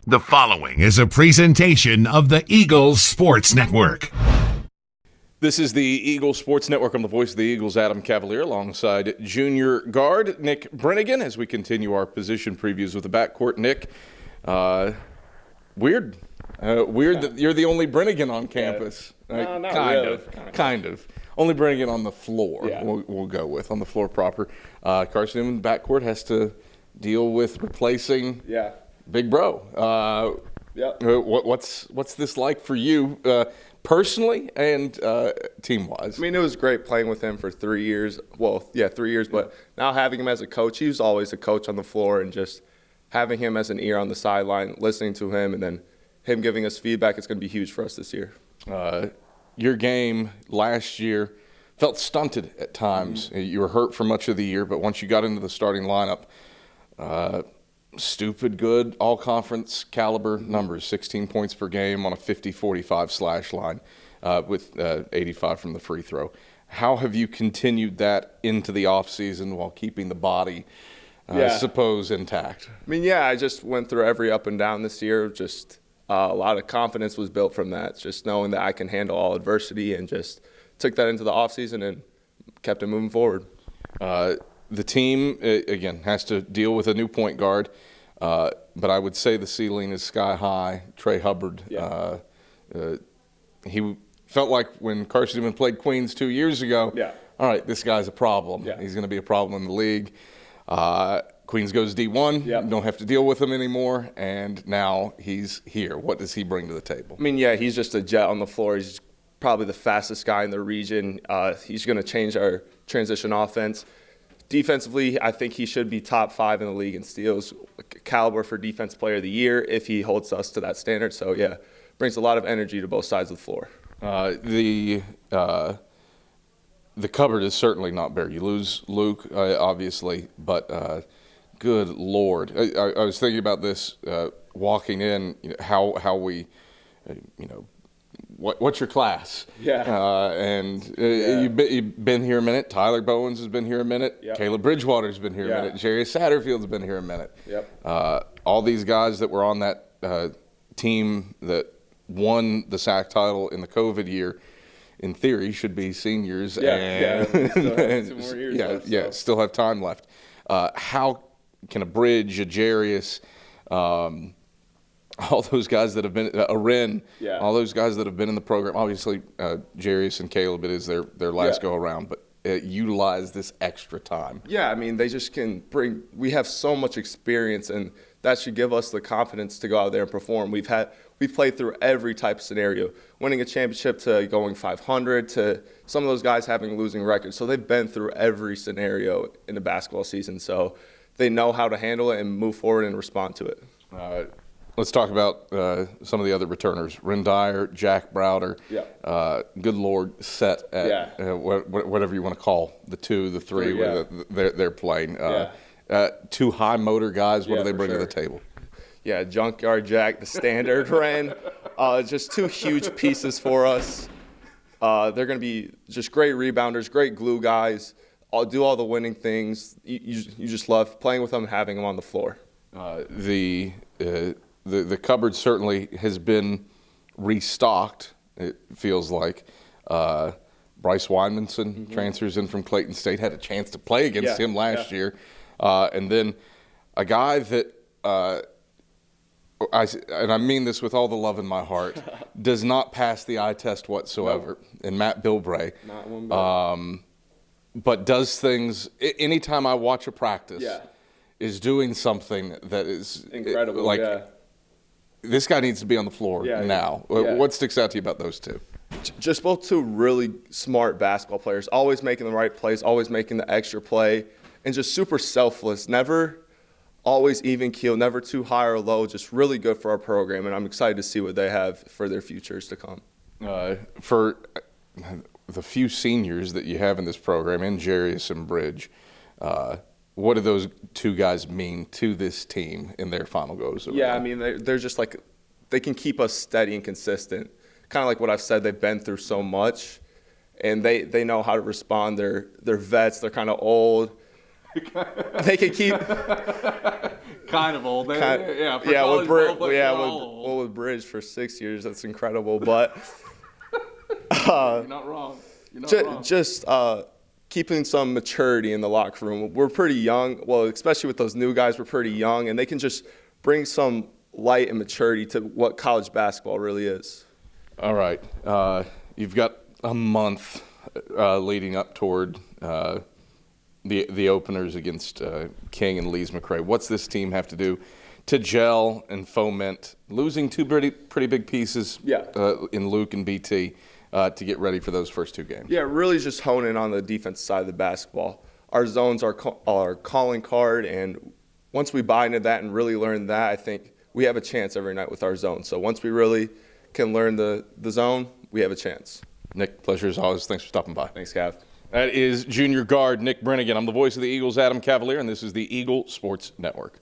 The following is a presentation of the Eagles Sports Network. This is the Eagles Sports Network. I'm the voice of the Eagles, Adam Cavalier, alongside junior guard Nick Brenegan, as we continue our position previews with the backcourt. Nick, weird that you're the only Brenegan on campus. No, not kind really. of. Kind of. Only Brenegan on the floor. Yeah. We'll go with on the floor proper. Carson-Newman Basketball has to deal with replacing Big Bro. What's this like for you personally and team-wise? I mean, it was great playing with him for 3 years. Well, 3 years, but now having him as a coach, he was always a coach on the floor, and just having him as an ear on the sideline, listening to him, and then him giving us feedback, it's going to be huge for us this year. Your game last year felt stunted at times. Mm-hmm. You were hurt for much of the year, but once you got into the starting lineup, stupid good, all-conference caliber numbers, 16 points per game on a 50-45 slash line with 85 from the free throw. How have you continued that into the offseason while keeping the body, I suppose, intact? I mean, I just went through every up and down this year. Just a lot of confidence was built from that, just knowing that I can handle all adversity, and just took that into the offseason and kept it moving forward. The team, again, has to deal with a new point guard, but I would say the ceiling is sky high. Trey Hubbard, he felt like when Carson-Newman played Queens 2 years ago, all right, this guy's a problem. Yeah. He's going to be a problem in the league. Queens goes D1, don't have to deal with him anymore, and now he's here. What does he bring to the table? I mean, he's just a jet on the floor. He's probably the fastest guy in the region. He's going to change our transition offense. Defensively, I think he should be top 5 in the league in steals, caliber for Defense Player of the Year if he holds us to that standard. So, brings a lot of energy to both sides of the floor. The cupboard is certainly not bare. You lose Luke, obviously, but good Lord. I was thinking about this walking in, how we, what's your class? You've been here a minute. Tyler Bowens has been here a minute. Caleb Bridgewater's been here a minute. Jerry Satterfield's been here a minute. All these guys that were on that team that won the SAC title in the COVID year, in theory, should be seniors. Still have 2 more years left, still have time left. How can a Bridge, a Jarius, all those guys that have been a Wren, all those guys that have been in the program. Obviously, Jarius and Caleb, it is their last go around, but utilize this extra time. I mean, they just can bring. We have so much experience, and that should give us the confidence to go out there and perform. We've played through every type of scenario, winning a championship to going 500 to some of those guys having losing records. So they've been through every scenario in the basketball season. So they know how to handle it and move forward and respond to it. Let's talk about some of the other returners. Ren Dyer, Jack Browder. Good Lord, set at whatever you want to call the 2, the 3 they're playing. 2 high motor guys. What do they bring to the table? Junkyard Jack, the standard Ren. Just 2 huge pieces for us. They're going to be just great rebounders, great glue guys. Do all the winning things. You just love playing with them and having them on the floor. The cupboard certainly has been restocked, it feels like. Bryce Wymanson transfers in from Clayton State, had a chance to play against him last year. And then a guy that, and I mean this with all the love in my heart, does not pass the eye test whatsoever, and Matt Bilbray. Not one bit. But does things, anytime I watch a practice, is doing something that is incredible. This guy needs to be on the floor now. What sticks out to you about those 2? Just both 2 really smart basketball players, always making the right plays, always making the extra play, and just super selfless, never always even keel, never too high or low, just really good for our program, and I'm excited to see what they have for their futures to come. For the few seniors that you have in this program, in Jarius and Bridge, what do those 2 guys mean to this team in their final goes around? I mean, they're just like, they can keep us steady and consistent. Kind of like what I've said, they've been through so much, and they know how to respond. They're vets. They're kind of old. They can keep kind of old. yeah, with Bridge for 6 years, that's incredible. But you're not wrong. Just keeping some maturity in the locker room. We're pretty young. Well, especially with those new guys, we're pretty young, and they can just bring some light and maturity to what college basketball really is. All right. You've got a month leading up toward the openers against King and Lees McRae. What's this team have to do to gel and foment losing two pretty big pieces in Luke and BT to get ready for those first two games? Yeah, really just hone in on the defense side of the basketball. Our zones are our calling card, and once we buy into that and really learn that, I think we have a chance every night with our zone. So once we really can learn the zone, we have a chance. Nick, pleasure as always. Thanks for stopping by. Thanks, Cav. That is junior guard Nick Brenegan. I'm the voice of the Eagles, Adam Cavalier, and this is the Eagle Sports Network.